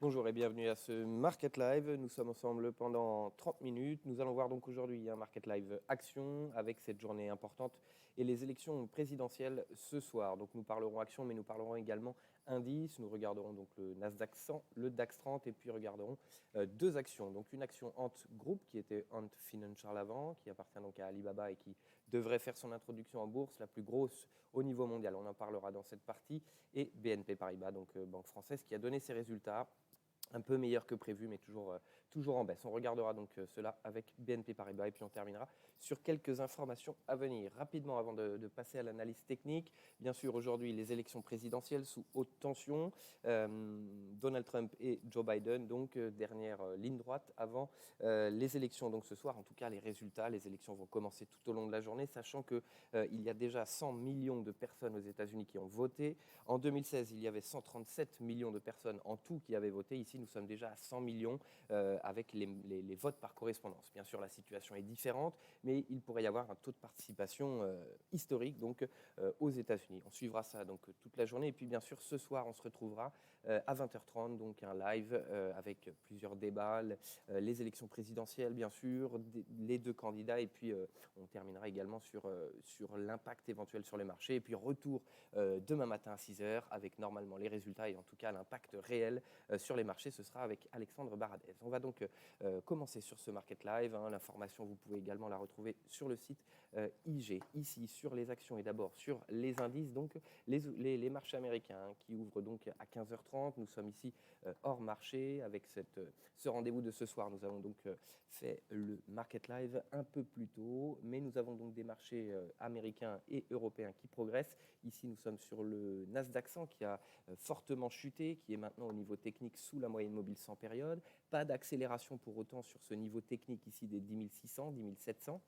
Bonjour et bienvenue à ce Market Live. Nous sommes ensemble pendant 30 minutes. Nous allons voir donc aujourd'hui un Market Live action avec cette journée importante et les élections présidentielles ce soir. Donc nous parlerons action, mais nous parlerons également indice. Nous regarderons donc le Nasdaq 100, le DAX 30 et puis regarderons deux actions. Donc une action Ant Group qui était Ant Financial avant, qui appartient donc à Alibaba et qui devrait faire son introduction en bourse, la plus grosse au niveau mondial. On en parlera dans cette partie. Et BNP Paribas, donc banque française, qui a donné ses résultats un peu meilleur que prévu, mais toujours en baisse. On regardera donc cela avec BNP Paribas et puis on terminera sur quelques informations à venir. Rapidement, avant de passer à l'analyse technique, bien sûr, aujourd'hui, les élections présidentielles sous haute tension. Donald Trump et Joe Biden, donc dernière ligne droite avant les élections. Donc ce soir, en tout cas, les résultats, les élections vont commencer tout au long de la journée, sachant qu'il y a déjà 100 millions de personnes aux États-Unis qui ont voté. En 2016, il y avait 137 millions de personnes en tout qui avaient voté. Ici, nous sommes déjà à 100 millions avec les votes par correspondance. Bien sûr, la situation est différente, mais il pourrait y avoir un taux de participation historique donc, aux États-Unis. On suivra ça donc, toute la journée. Et puis, bien sûr, ce soir, on se retrouvera à 20h30, donc un live avec plusieurs débats, les élections présidentielles, bien sûr, les deux candidats. Et puis, on terminera également sur l'impact éventuel sur les marchés. Et puis, retour demain matin à 6h avec normalement les résultats et en tout cas l'impact réel sur les marchés. Ce sera avec Alexandre Baradez. On va donc commencer sur ce Market Live. L'information, vous pouvez également la retrouver sur le site IG, ici sur les actions et d'abord sur les indices, donc les marchés américains qui ouvrent donc à 15h30. Nous sommes ici hors marché avec ce rendez-vous de ce soir. Nous avons donc fait le Market Live un peu plus tôt, mais nous avons donc des marchés américains et européens qui progressent. Ici, nous sommes sur le Nasdaq 100 qui a fortement chuté, qui est maintenant au niveau technique sous la moyenne mobile 100 période. Pas d'accélération pour autant sur ce niveau technique ici des 10 600, 10 700.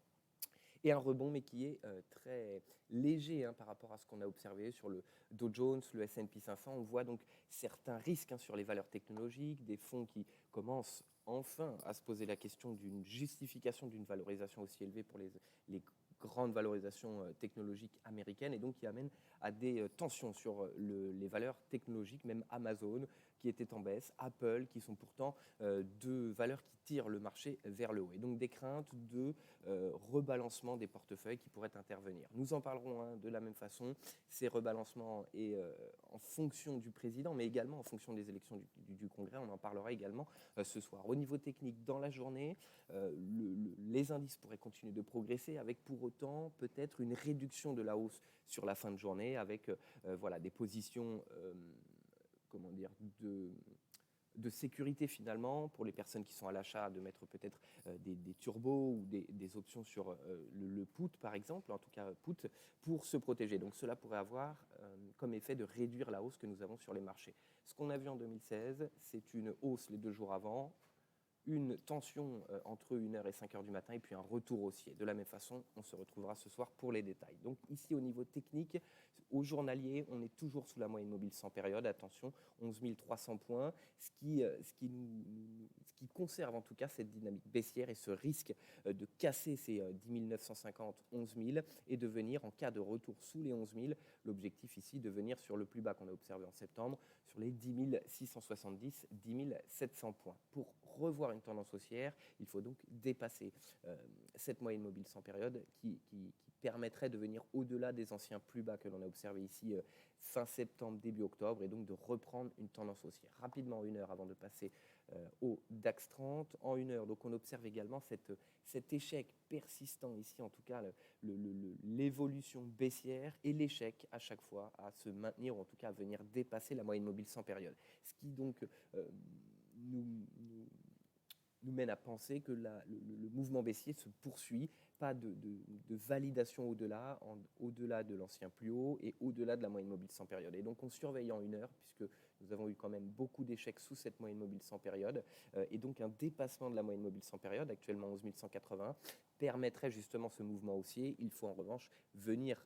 Et un rebond, mais qui est très léger par rapport à ce qu'on a observé sur le Dow Jones, le S&P 500. On voit donc certains risques sur les valeurs technologiques, des fonds qui commencent enfin à se poser la question d'une justification d'une valorisation aussi élevée pour les grandes valorisations technologiques américaines et donc qui amène à des tensions sur les valeurs technologiques, même Amazon qui était en baisse, Apple qui sont pourtant deux valeurs qui tirent le marché vers le haut. Et donc des craintes de rebalancement des portefeuilles qui pourraient intervenir. Nous en parlerons de la même façon, ces rebalancements et en fonction du président, mais également en fonction des élections du Congrès, on en parlera également ce soir. Au niveau technique, dans la journée, les indices pourraient continuer de progresser avec pour autant peut-être une réduction de la hausse sur la fin de journée avec voilà, des positions comment dire, de sécurité finalement pour les personnes qui sont à l'achat, de mettre peut-être des turbos ou des options sur le put par exemple, en tout cas put, pour se protéger. Donc cela pourrait avoir comme effet de réduire la hausse que nous avons sur les marchés. Ce qu'on a vu en 2016, c'est une hausse les 2 jours avant, une tension entre 1h et 5h du matin et puis un retour haussier. De la même façon, on se retrouvera ce soir pour les détails. Donc ici, au niveau technique, au journalier, on est toujours sous la moyenne mobile sans période. Attention, 11 300 points, ce qui conserve en tout cas cette dynamique baissière et ce risque de casser ces 10 950, 11 000 et de venir, en cas de retour sous les 11 000, l'objectif ici de venir sur le plus bas qu'on a observé en septembre, sur les 10 670, 10 700 points. Pour revoir une tendance haussière, il faut donc dépasser cette moyenne mobile sans période qui permettrait de venir au-delà des anciens plus bas que l'on a observé ici fin septembre, début octobre, et donc de reprendre une tendance haussière. Rapidement, 1 heure avant de passer au DAX 30. En 1 heure, donc on observe également cet échec persistant ici, en tout cas l'évolution baissière et l'échec à chaque fois à se maintenir, ou en tout cas à venir dépasser la moyenne mobile sans période. Ce qui donc nous mène à penser que le mouvement baissier se poursuit, pas de validation au-delà de l'ancien plus haut et au-delà de la moyenne mobile sans période. Et donc on surveille en 1 heure, puisque nous avons eu quand même beaucoup d'échecs sous cette moyenne mobile sans période, et donc un dépassement de la moyenne mobile sans période, actuellement 11 180, permettrait justement ce mouvement haussier. Il faut en revanche venir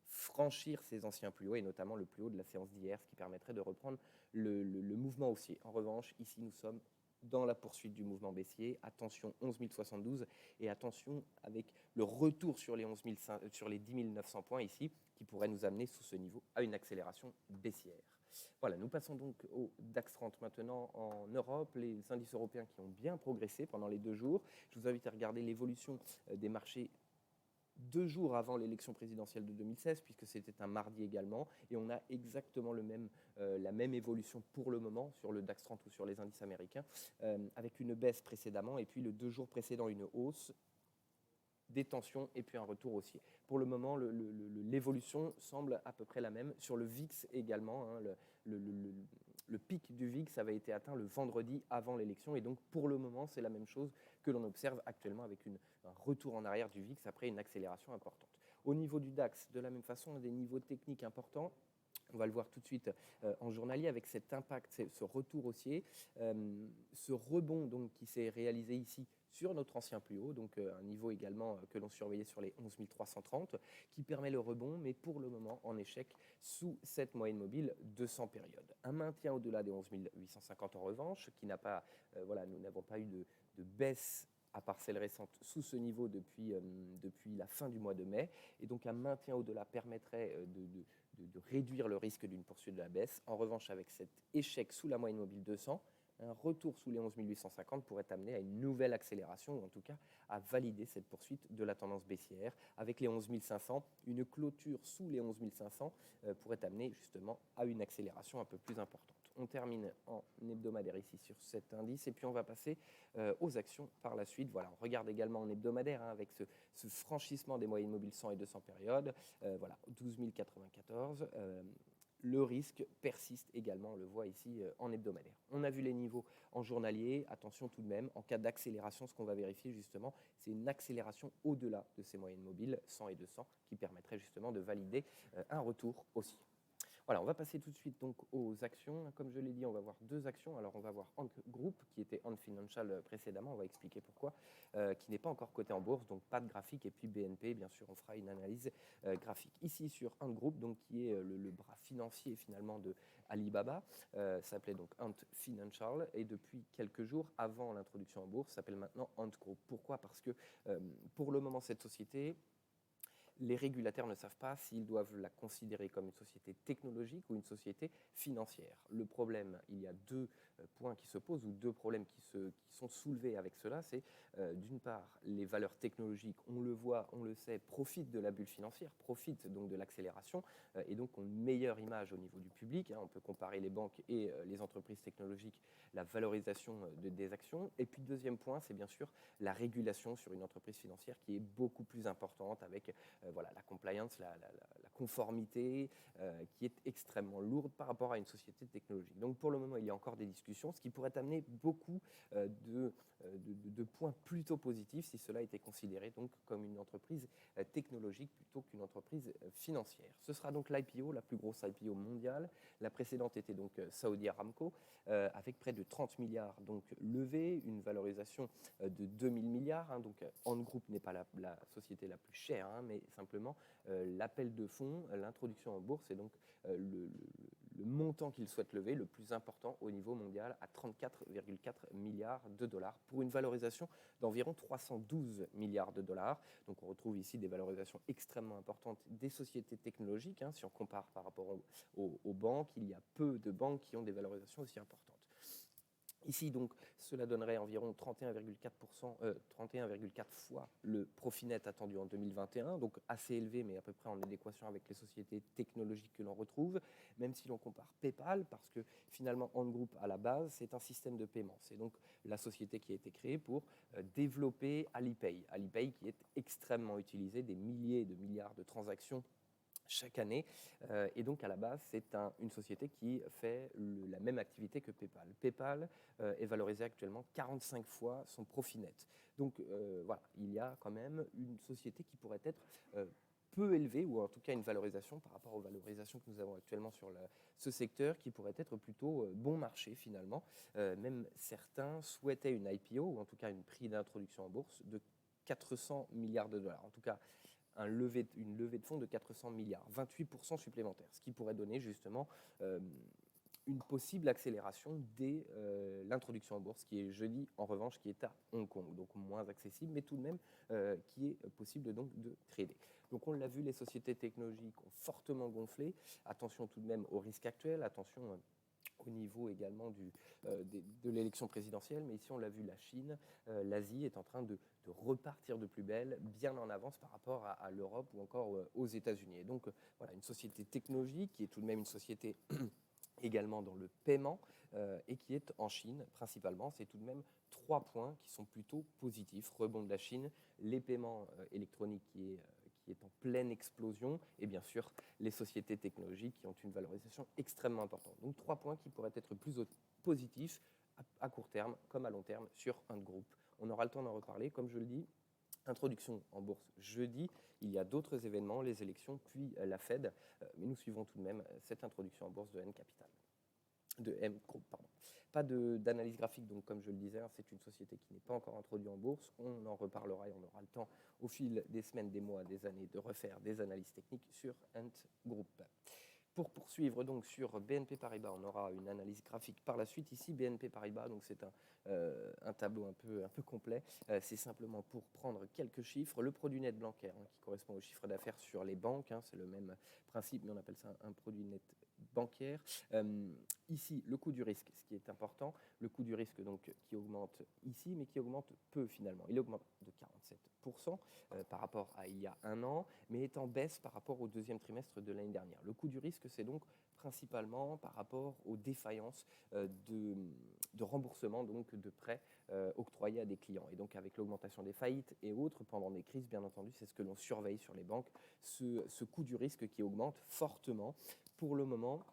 franchir ces anciens plus hauts, et notamment le plus haut de la séance d'hier, ce qui permettrait de reprendre le mouvement haussier. En revanche, ici nous sommes dans la poursuite du mouvement baissier. Attention 11 072 et attention avec le retour sur les, sur les 10 900 points ici qui pourrait nous amener sous ce niveau à une accélération baissière. Voilà, nous passons donc au DAX 30 maintenant en Europe, les indices européens qui ont bien progressé pendant les 2 jours. Je vous invite à regarder l'évolution des marchés 2 jours avant l'élection présidentielle de 2016, puisque c'était un mardi également, et on a exactement la même évolution pour le moment sur le DAX 30 ou sur les indices américains, avec une baisse précédemment, et puis le 2 jours précédent une hausse, des tensions et puis un retour haussier. Pour le moment, l'évolution semble à peu près la même. Sur le VIX également, hein, le pic du VIX avait été atteint le vendredi avant l'élection, et donc pour le moment, c'est la même chose que l'on observe actuellement avec un retour en arrière du VIX après une accélération importante. Au niveau du DAX, de la même façon, on a des niveaux techniques importants. On va le voir tout de suite en journalier avec cet impact, ce retour haussier, ce rebond donc, qui s'est réalisé ici sur notre ancien plus haut, donc un niveau également que l'on surveillait sur les 11 330, qui permet le rebond, mais pour le moment en échec sous cette moyenne mobile 200 périodes. Un maintien au-delà des 11 850 en revanche, qui n'a pas, voilà, nous n'avons pas eu de baisse à part celle récente, sous ce niveau depuis la fin du mois de mai. Et donc un maintien au-delà permettrait de réduire le risque d'une poursuite de la baisse. En revanche, avec cet échec sous la moyenne mobile 200, un retour sous les 11 850 pourrait amener à une nouvelle accélération, ou en tout cas à valider cette poursuite de la tendance baissière. Avec les 11 500, une clôture sous les 11 500 pourrait amener justement à une accélération un peu plus importante. On termine en hebdomadaire ici sur cet indice, et puis on va passer aux actions par la suite. Voilà, on regarde également en hebdomadaire, hein, avec ce franchissement des moyennes mobiles 100 et 200 périodes, voilà, 12 094. Le risque persiste également, on le voit ici en hebdomadaire. On a vu les niveaux en journalier. Attention tout de même, en cas d'accélération, ce qu'on va vérifier justement, c'est une accélération au-delà de ces moyennes mobiles 100 et 200 qui permettrait justement de valider un retour aussi. Voilà, on va passer tout de suite donc aux actions. Comme je l'ai dit, on va voir 2 actions. Alors on va voir Ant Group, qui était Ant Financial précédemment, on va expliquer pourquoi, qui n'est pas encore coté en bourse, donc pas de graphique. Et puis BNP, bien sûr, on fera une analyse graphique. Ici sur Ant Group, donc, qui est le bras financier finalement de Alibaba, s'appelait donc Ant Financial, et depuis quelques jours avant l'introduction en bourse, s'appelle maintenant Ant Group. Pourquoi ? Parce que pour le moment, cette société, les régulateurs ne savent pas s'ils doivent la considérer comme une société technologique ou une société financière. Le problème, il y a 2 points qui se posent, ou 2 problèmes qui sont soulevés avec cela. C'est d'une part, les valeurs technologiques, on le voit, on le sait, profitent de la bulle financière, profitent donc de l'accélération, et donc ont une meilleure image au niveau du public, hein. On peut comparer les banques et les entreprises technologiques, la valorisation des actions. Et puis deuxième point, c'est bien sûr la régulation sur une entreprise financière qui est beaucoup plus importante, avec voilà, la compliance, la conformité, qui est extrêmement lourde par rapport à une société technologique. Donc pour le moment, il y a encore des discussions, ce qui pourrait amener beaucoup de points plutôt positifs si cela était considéré donc comme une entreprise technologique plutôt qu'une entreprise financière. Ce sera donc l'IPO, la plus grosse IPO mondiale. La précédente était donc Saudi Aramco, avec près de 30 milliards donc levés, une valorisation de 2000 milliards. Hein, donc Ant Group n'est pas la société la plus chère, hein, mais simplement l'appel de fonds, l'introduction en bourse, et donc le montant qu'il souhaite lever, le plus important au niveau mondial, à 34,4 milliards de dollars, pour une valorisation d'environ 312 milliards de dollars. Donc on retrouve ici des valorisations extrêmement importantes des sociétés technologiques, hein, si on compare par rapport aux banques. Il y a peu de banques qui ont des valorisations aussi importantes. Ici, donc, cela donnerait environ 31,4 fois le profit net attendu en 2021, donc assez élevé, mais à peu près en adéquation avec les sociétés technologiques que l'on retrouve, même si l'on compare PayPal, parce que finalement, Ant Group, à la base, c'est un système de paiement. C'est donc la société qui a été créée pour développer Alipay. Alipay qui est extrêmement utilisé, des milliers de milliards de transactions chaque année, et donc à la base c'est une société qui fait la même activité que PayPal. PayPal est valorisé actuellement 45 fois son profit net. Donc voilà, il y a quand même une société qui pourrait être peu élevée, ou en tout cas une valorisation par rapport aux valorisations que nous avons actuellement sur ce secteur, qui pourrait être plutôt bon marché finalement. Même certains souhaitaient une IPO, ou en tout cas une prix d'introduction en bourse de 400 milliards de dollars. En tout cas, une levée de fonds de 400 milliards, 28% supplémentaires, ce qui pourrait donner justement une possible accélération dès l'introduction en bourse, qui est jeudi, en revanche, qui est à Hong Kong, donc moins accessible, mais tout de même qui est possible donc de trader. Donc on l'a vu, les sociétés technologiques ont fortement gonflé. Attention tout de même aux risques actuels, attention au niveau également de l'élection présidentielle, mais ici on l'a vu, la Chine, l'Asie est en train de repartir de plus belle, bien en avance par rapport à l'Europe ou encore aux États-Unis. Et donc voilà, une société technologique qui est tout de même une société également dans le paiement et qui est en Chine principalement. C'est tout de même 3 points qui sont plutôt positifs. Rebond de la Chine, les paiements électroniques qui est en pleine explosion, et bien sûr les sociétés technologiques qui ont une valorisation extrêmement importante. Donc 3 points qui pourraient être plus positifs à court terme comme à long terme sur un groupe. On aura le temps d'en reparler, comme je le dis. Introduction en bourse jeudi, il y a d'autres événements, les élections, puis la Fed, mais nous suivons tout de même cette introduction en bourse de M Capital, de M Group, pardon. Pas d'analyse graphique, donc comme je le disais, c'est une société qui n'est pas encore introduite en bourse. On en reparlera et on aura le temps au fil des semaines, des mois, des années de refaire des analyses techniques sur Ant Group. Pour poursuivre donc sur BNP Paribas, on aura une analyse graphique par la suite. Ici, BNP Paribas, donc c'est un tableau un peu complet. C'est simplement pour prendre quelques chiffres. Le produit net bancaire, qui correspond au chiffre d'affaires sur les banques, c'est le même principe, mais on appelle ça un produit net bancaire. Ici, le coût du risque, ce qui est important, le coût du risque donc, qui augmente ici, mais qui augmente peu finalement. Il augmente de 47% par rapport à il y a un an, mais est en baisse par rapport au deuxième trimestre de l'année dernière. Le coût du risque, c'est donc principalement par rapport aux défaillances de remboursement donc, de prêts octroyés à des clients. Et donc avec l'augmentation des faillites et autres pendant des crises, bien entendu, c'est ce que l'on surveille sur les banques, ce coût du risque qui augmente fortement. Pour le moment,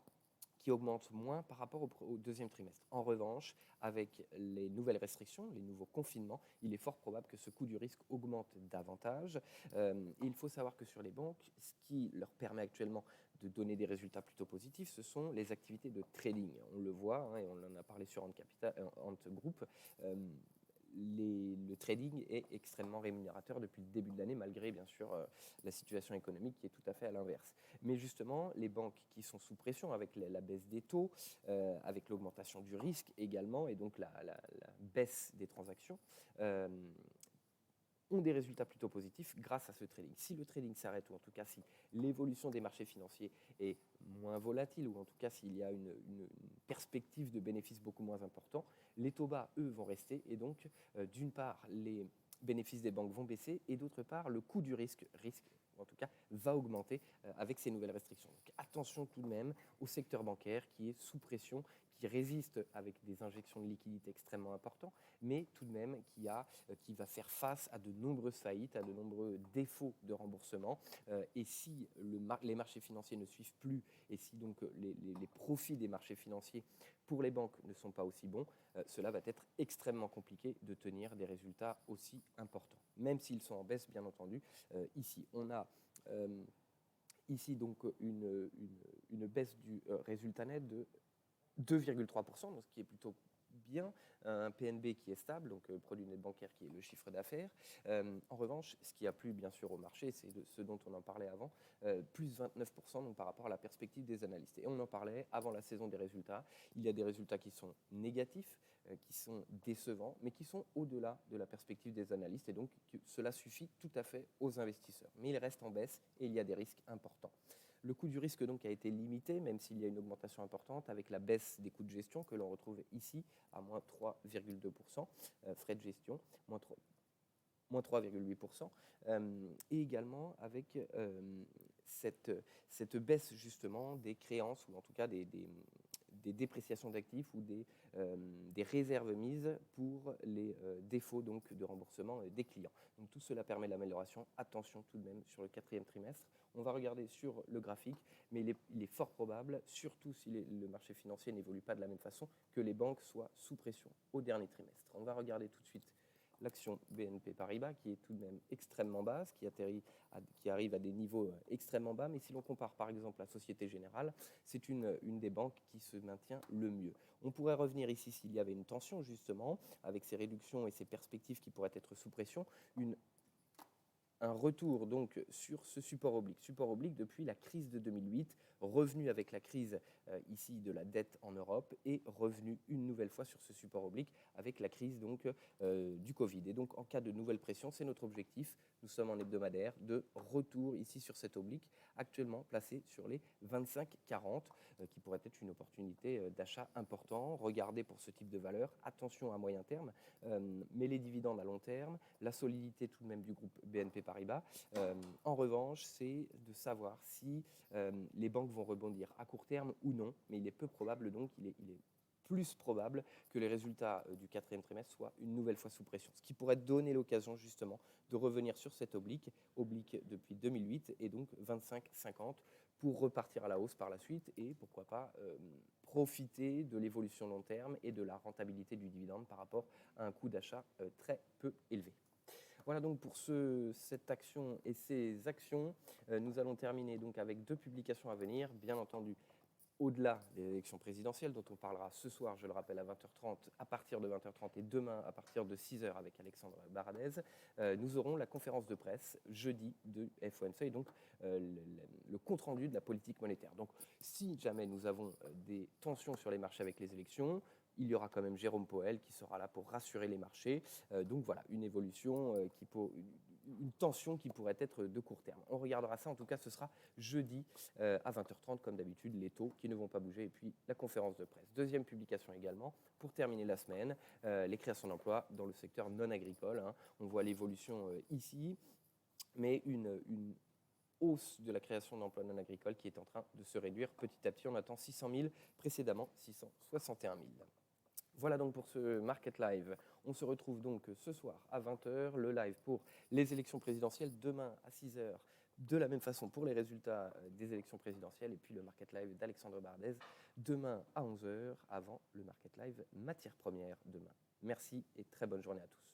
qui augmente moins par rapport au deuxième trimestre. En revanche, avec les nouvelles restrictions, les nouveaux confinements, il est fort probable que ce coût du risque augmente davantage. Il faut savoir que sur les banques, ce qui leur permet actuellement de donner des résultats plutôt positifs, ce sont les activités de trading. On le voit, et on en a parlé sur Ant Group, le trading est extrêmement rémunérateur depuis le début de l'année, malgré bien sûr la situation économique qui est tout à fait à l'inverse. Mais justement, les banques qui sont sous pression avec la baisse des taux, avec l'augmentation du risque également, et donc la baisse des transactions, ont des résultats plutôt positifs grâce à ce trading. Si le trading s'arrête, ou en tout cas si l'évolution des marchés financiers est moins volatile, ou en tout cas s'il y a une perspective de bénéfices beaucoup moins important, les taux bas, eux, vont rester, et donc, d'une part, les bénéfices des banques vont baisser, et d'autre part, le coût du risque en tout cas, va augmenter avec ces nouvelles restrictions. Donc attention tout de même au secteur bancaire qui est sous pression, qui résiste avec des injections de liquidités extrêmement importantes, mais tout de même qui va faire face à de nombreuses faillites, à de nombreux défauts de remboursement. Et si les marchés financiers ne suivent plus, et si donc les profits des marchés financiers pour les banques ne sont pas aussi bons, cela va être extrêmement compliqué de tenir des résultats aussi importants, même s'ils sont en baisse, bien entendu. Ici, on a ici donc une baisse du résultat net de 2,3%, donc ce qui est plutôt bien, un PNB qui est stable, donc produit net bancaire qui est le chiffre d'affaires. En revanche, ce qui a plu bien sûr au marché, c'est ce dont on en parlait avant, plus 29% donc, par rapport à la perspective des analystes. Et on en parlait avant la saison des résultats. Il y a des résultats qui sont négatifs, qui sont décevants, mais qui sont au-delà de la perspective des analystes, et donc cela suffit tout à fait aux investisseurs. Mais il reste en baisse et il y a des risques importants. Le coût du risque donc a été limité, même s'il y a une augmentation importante, avec la baisse des coûts de gestion que l'on retrouve ici à moins 3,2%, frais de gestion, moins 3,8%, et également avec cette baisse justement des créances, ou en tout cas des dépréciations d'actifs ou des réserves mises pour les défauts donc, de remboursement des clients. Donc tout cela permet l'amélioration. Attention tout de même sur le quatrième trimestre. On va regarder sur le graphique, mais il est fort probable, surtout si le marché financier n'évolue pas de la même façon, que les banques soient sous pression au dernier trimestre. On va regarder tout de suite l'action BNP Paribas, qui est tout de même extrêmement basse, qui arrive à des niveaux extrêmement bas. Mais si l'on compare par exemple la Société Générale, c'est une des banques qui se maintient le mieux. On pourrait revenir ici s'il y avait une tension justement, avec ces réductions et ces perspectives qui pourraient être sous pression, un retour donc sur ce support oblique depuis la crise de 2008, revenu avec la crise ici de la dette en Europe est revenu une nouvelle fois sur ce support oblique avec la crise donc, du Covid. Et donc en cas de nouvelle pression, c'est notre objectif, nous sommes en hebdomadaire, de retour ici sur cet oblique, actuellement placé sur les 25,40, qui pourrait être une opportunité d'achat important. Regardez pour ce type de valeur, attention à moyen terme, mais les dividendes à long terme, la solidité tout de même du groupe BNP Paribas. En revanche, c'est de savoir si les banques vont rebondir à court terme ou non, mais il est peu probable, donc il est plus probable que les résultats du quatrième trimestre soient une nouvelle fois sous pression, ce qui pourrait donner l'occasion justement de revenir sur cet oblique depuis 2008 et donc 25,50 pour repartir à la hausse par la suite et pourquoi pas profiter de l'évolution long terme et de la rentabilité du dividende par rapport à un coût d'achat très peu élevé. Voilà donc pour cette action et ces actions. Nous allons terminer donc avec 2 publications à venir, bien entendu. Au-delà des élections présidentielles, dont on parlera ce soir, je le rappelle, à 20h30, à partir de 20h30 et demain à partir de 6h avec Alexandre Baradez, nous aurons la conférence de presse jeudi de FOMC et donc le compte-rendu de la politique monétaire. Donc si jamais nous avons des tensions sur les marchés avec les élections, il y aura quand même Jérôme Powell qui sera là pour rassurer les marchés. Donc voilà, une évolution une tension qui pourrait être de court terme. On regardera ça, en tout cas ce sera jeudi à 20h30 comme d'habitude, les taux qui ne vont pas bouger et puis la conférence de presse. Deuxième publication également, pour terminer la semaine, les créations d'emplois dans le secteur non agricole. Hein. On voit l'évolution ici, mais une hausse de la création d'emplois non agricoles qui est en train de se réduire petit à petit. On attend 600 000, précédemment 661 000. Voilà donc pour ce Market Live. On se retrouve donc ce soir à 20h, le live pour les élections présidentielles, demain à 6h, de la même façon pour les résultats des élections présidentielles, et puis le Market Live d'Alexandre Bardez, demain à 11h, avant le Market Live matières premières demain. Merci et très bonne journée à tous.